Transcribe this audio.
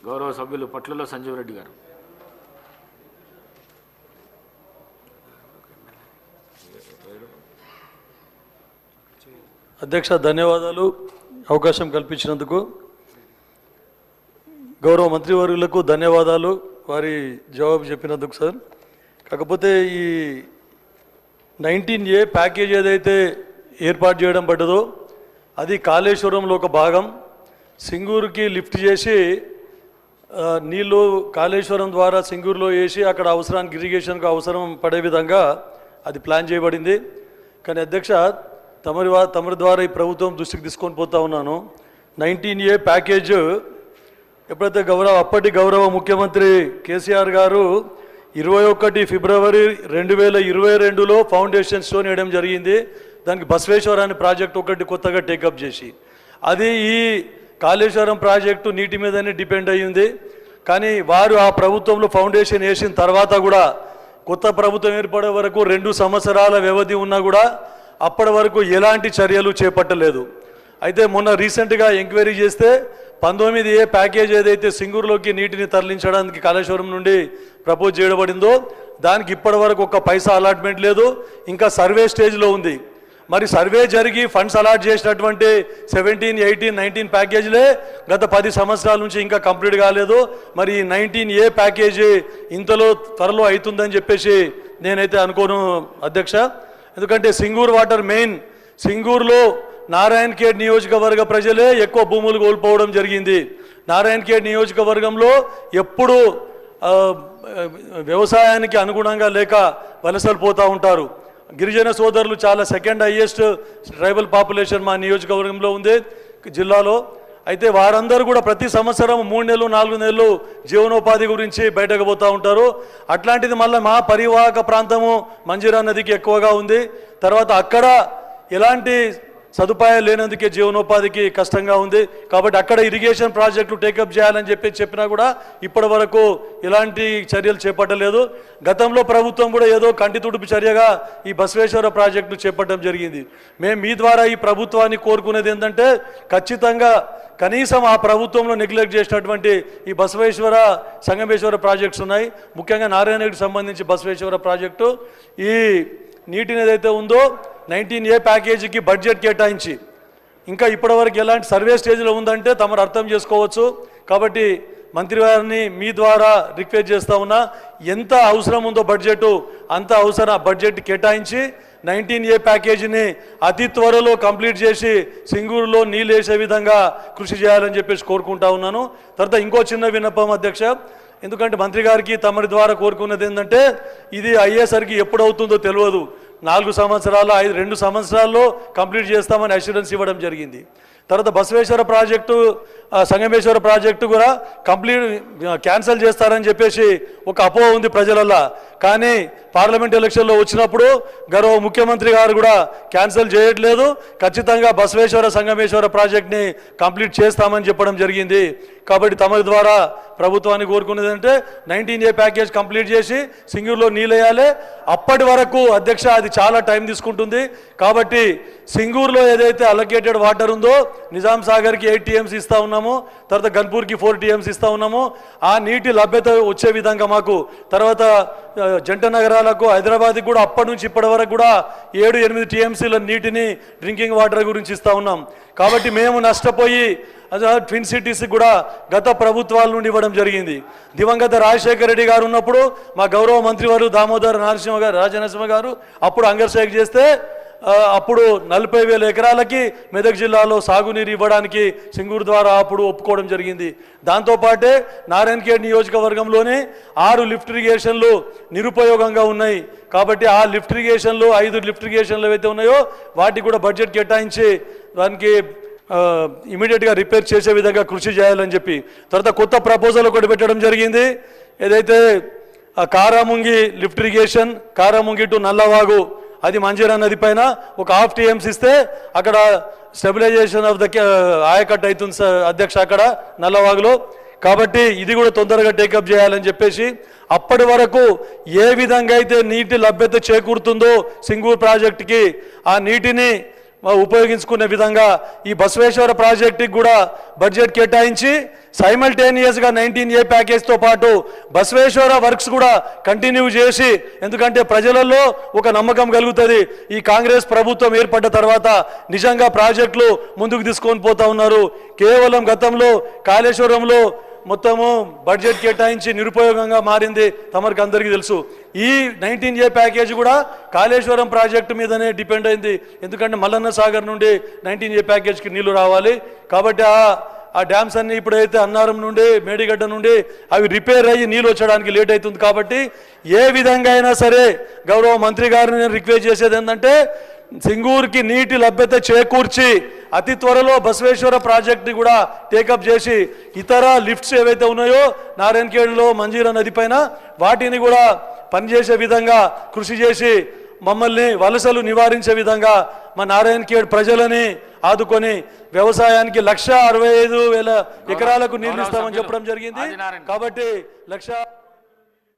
గౌరవ సభ్యులు పట్లలో సంజీవ్ రెడ్డి గారు. అధ్యక్ష, ధన్యవాదాలు అవకాశం కల్పించినందుకు. గౌరవ మంత్రివర్యులకు ధన్యవాదాలు వారి జవాబు చెప్పినందుకు సార్. కాకపోతే ఈ 19A ప్యాకేజ్ ఏదైతే ఏర్పాటు చేయడం పడ్డదో అది కాళేశ్వరంలో ఒక భాగం. సింగూరుకి లిఫ్ట్ చేసి నీళ్ళు కాళేశ్వరం ద్వారా సింగూరులో వేసి అక్కడ అవసరానికి ఇరిగేషన్కు అవసరం పడే విధంగా అది ప్లాన్ చేయబడింది. కానీ అధ్యక్ష, తమరి ద్వారా ఈ ప్రభుత్వం దృష్టికి తీసుకొని పోతా ఉన్నాను. 19A ప్యాకేజ్ ఎప్పుడైతే అప్పటి గౌరవ ముఖ్యమంత్రి కేసీఆర్ గారు 21 ఫిబ్రవరి 2022లో ఫౌండేషన్ స్టోన్ వేయడం జరిగింది. దానికి బసవేశ్వర అనే ప్రాజెక్ట్ ఒకటి కొత్తగా టేకప్ చేసి, అది ఈ కాళేశ్వరం ప్రాజెక్టు నీటి మీదనే డిపెండ్ అయ్యింది. కానీ వారు ఆ ప్రభుత్వంలో ఫౌండేషన్ వేసిన తర్వాత కూడా కొత్త ప్రభుత్వం ఏర్పడే వరకు 2 సంవత్సరాల వ్యవధి ఉన్నా కూడా అప్పటి వరకు ఎలాంటి చర్యలు చేపట్టలేదు. అయితే మొన్న రీసెంట్గా ఎంక్వైరీ చేస్తే 19A ప్యాకేజ్ ఏదైతే సింగూరులోకి నీటిని తరలించడానికి కాళేశ్వరం నుండి ప్రపోజ్ చేయబడిందో దానికి ఇప్పటి వరకు ఒక్క పైసా అలాట్మెంట్ లేదు, ఇంకా సర్వే స్టేజ్లో ఉంది. మరి సర్వే జరిగి ఫండ్స్ అలాట్ చేసినటువంటి 17, 18, 19 ప్యాకేజీలే గత 10 సంవత్సరాల నుంచి ఇంకా కంప్లీట్ కాలేదు. మరి 19A ప్యాకేజీ ఇంతలో త్వరలో అవుతుందని చెప్పేసి నేనైతే అనుకోను అధ్యక్ష. ఎందుకంటే సింగూరు వాటర్ మెయిన్, సింగూరులో నారాయణఖేడ్ నియోజకవర్గ ప్రజలే ఎక్కువ భూములు కోల్పోవడం జరిగింది. నారాయణఖేడ్ నియోజకవర్గంలో ఎప్పుడు వ్యవసాయానికి అనుగుణంగా లేక వలసలు పోతూ ఉంటారు. గిరిజన సోదరులు చాలా సెకండ్ హైయెస్ట్ ట్రైబల్ పాపులేషన్ మా నియోజకవర్గంలో ఉంది జిల్లాలో. అయితే వారందరూ కూడా ప్రతి సంవత్సరం 3 నెలలు 4 నెలలు జీవనోపాధి గురించి బయటకు పోతూ ఉంటారు. అట్లాంటిది మళ్ళీ మా పరివాహక ప్రాంతము మంజీరా నదికి ఎక్కువగా ఉంది. తర్వాత అక్కడ ఎలాంటి సదుపాయాలు లేనందుకే జీవనోపాధికి కష్టంగా ఉంది. కాబట్టి అక్కడ ఇరిగేషన్ ప్రాజెక్టులు టేకప్ చేయాలని చెప్పినా కూడా ఇప్పటి వరకు ఎలాంటి చర్యలు చేపట్టలేదు. గతంలో ప్రభుత్వం కూడా ఏదో కంటి తుడుపు చర్యగా ఈ బసవేశ్వర ప్రాజెక్టును చేపట్టడం జరిగింది. మేము మీ ద్వారా ఈ ప్రభుత్వాన్ని కోరుకునేది ఏంటంటే ఖచ్చితంగా కనీసం ఆ ప్రభుత్వంలో నెగ్లెక్ట్ చేసినటువంటి ఈ బసవేశ్వర సంగమేశ్వర ప్రాజెక్ట్స్ ఉన్నాయి. ముఖ్యంగా నారాయణకి సంబంధించి బసవేశ్వర ప్రాజెక్టు ఈ నీటిని ఏదైతే ఉందో 19A ప్యాకేజీకి బడ్జెట్ కేటాయించి ఇంకా ఇప్పటివరకు ఎలాంటి సర్వే స్టేజ్లో ఉందంటే తమరు అర్థం చేసుకోవచ్చు. కాబట్టి మంత్రి వారిని మీ ద్వారా రిక్వెస్ట్ చేస్తూ ఉన్నా, ఎంత అవసరం ఉందో బడ్జెట్ అంత అవసరం బడ్జెట్ కేటాయించి 19A ప్యాకేజీని అతి త్వరలో కంప్లీట్ చేసి సింగూరులో నీళ్ళు వేసే విధంగా కృషి చేయాలని చెప్పేసి కోరుకుంటా ఉన్నాను. తర్వాత ఇంకో చిన్న విన్నపం అధ్యక్ష, ఎందుకంటే మంత్రి గారికి తమరి ద్వారా కోరుకున్నది ఏంటంటే ఇది అయ్యేసరికి ఎప్పుడవుతుందో తెలియదు. 4 సంవత్సరాలు 2 సంవత్సరాల్లో కంప్లీట్ చేస్తామని అష్యూరెన్స్ ఇవ్వడం జరిగింది. తర్వాత బసవేశ్వర ప్రాజెక్టు సంగమేశ్వర ప్రాజెక్టు కూడా కంప్లీట్ క్యాన్సిల్ చేస్తారని చెప్పేసి ఒక అపోహ ఉంది ప్రజలల్లో. కానీ పార్లమెంట్ ఎలక్షన్లో వచ్చినప్పుడు గౌరవ ముఖ్యమంత్రి గారు కూడా క్యాన్సిల్ చేయట్లేదు, ఖచ్చితంగా బసవేశ్వర సంగమేశ్వర ప్రాజెక్ట్ని కంప్లీట్ చేస్తామని చెప్పడం జరిగింది. కాబట్టి తమరి ద్వారా ప్రభుత్వాన్ని కోరుకునేది అంటే 19A ప్యాకేజ్ కంప్లీట్ చేసి సింగూరులో నీళ్ళేయాలి. అప్పటి వరకు అధ్యక్ష అది చాలా టైం తీసుకుంటుంది. కాబట్టి సింగూరులో ఏదైతే అలొకేటెడ్ వాటర్ ఉందో నిజాం సాగర్కి 8 TMC ఇస్తూ ఉన్నాము, తర్వాత గన్పూర్కి 4 TMC ఇస్తూ ఉన్నాము. ఆ నీటి లభ్యత వచ్చే విధంగా మాకు తర్వాత జంట నగరాలకు హైదరాబాద్కి కూడా అప్పటి నుంచి ఇప్పటి వరకు కూడా 7-8 TMCల నీటిని డ్రింకింగ్ వాటర్ గురించి ఇస్తూ ఉన్నాం. కాబట్టి మేము నష్టపోయి ట్విన్ సిటీస్కి కూడా గత ప్రభుత్వాల నుండి ఇవ్వడం జరిగింది. దివంగత రాజశేఖర రెడ్డి గారు ఉన్నప్పుడు మా గౌరవ మంత్రివారు దామోదర రాజనరసింహ గారు అప్పుడు అంగర్షేక్ చేస్తే అప్పుడు 40,000 ఎకరాలకి మెదక్ జిల్లాలో సాగునీరు ఇవ్వడానికి సింగూరు ద్వారా అప్పుడు ఒప్పుకోవడం జరిగింది. దాంతోపాటే నారాయణఖేడ్ నియోజకవర్గంలోనే 6 లిఫ్ట్ ఇరిగేషన్లు నిరుపయోగంగా ఉన్నాయి. కాబట్టి ఆ లిఫ్ట్ ఇరిగేషన్లు 5 లిఫ్ట్ ఇరిగేషన్లు ఏవైతే ఉన్నాయో వాటికి కూడా బడ్జెట్ కేటాయించి దానికి ఇమీడియట్గా రిపేర్ చేసే విధంగా కృషి చేయాలని చెప్పి తర్వాత కొత్త ప్రపోజల్ ఒకటి పెట్టడం జరిగింది. ఏదైతే కారాముంగి లిఫ్ట్ ఇరిగేషన్ కారాముంగి టు నల్లవాగు అది మంజీరా నది పైన ఒక 1/2 TMC ఇస్తే అక్కడ స్టెబిలైజేషన్ ఆఫ్ ద ఆయకట్టు అవుతుంది అధ్యక్ష అక్కడ నల్లవాగులో. కాబట్టి ఇది కూడా తొందరగా టేకప్ చేయాలని చెప్పేసి అప్పటి వరకు ఏ విధంగా అయితే నీటి లభ్యత చేకూరుతుందో సింగూరు ప్రాజెక్టుకి ఆ నీటిని ఉపయోగించుకునే విధంగా ఈ బసవేశ్వర ప్రాజెక్టుకి కూడా బడ్జెట్ కేటాయించి సైమల్టేనియస్గా 19A ప్యాకేజ్తో పాటు బసవేశ్వర వర్క్స్ కూడా కంటిన్యూ చేసి, ఎందుకంటే ప్రజలలో ఒక నమ్మకం కలుగుతుంది ఈ కాంగ్రెస్ ప్రభుత్వం ఏర్పడ్డ తర్వాత నిజంగా ప్రాజెక్టులు ముందుకు తీసుకొని పోతా ఉన్నారు. కేవలం గతంలో కాళేశ్వరంలో మొత్తము బడ్జెట్ కేటాయించి నిరుపయోగంగా మారింది తమరికి అందరికీ తెలుసు. ఈ 19A ప్యాకేజ్ కూడా కాళేశ్వరం ప్రాజెక్టు మీదనే డిపెండ్ అయింది. ఎందుకంటే మల్లన్న సాగర్ నుండి 19A ప్యాకేజ్కి నీళ్లు రావాలి కాబట్టి ఆ డ్యామ్స్ అన్ని ఇప్పుడైతే అన్నారం నుండి మేడిగడ్డ నుండి అవి రిపేర్ అయ్యి నీళ్ళు వచ్చడానికి లేట్ అవుతుంది. కాబట్టి ఏ విధంగా అయినా సరే గౌరవ మంత్రి గారిని నేను రిక్వెస్ట్ చేసేది ఏంటంటే సింగూరుకి నీటి లభ్యత చేకూర్చి అతి త్వరలో బసవేశ్వర ప్రాజెక్ట్ని కూడా టేకప్ చేసి ఇతర లిఫ్ట్స్ ఏవైతే ఉన్నాయో నారాయణఖేడ్లో మంజీరా నది పైన వాటిని కూడా పనిచేసే విధంగా కృషి చేసి మమ్మల్ని వలసలు నివారించే విధంగా మా నారాయణఖేడ్ ప్రజలని ఆదుకొని వ్యవసాయానికి 1,65,000 ఎకరాలకు నీళ్ళు ఇస్తామని చెప్పడం జరిగింది. కాబట్టి 1,00,000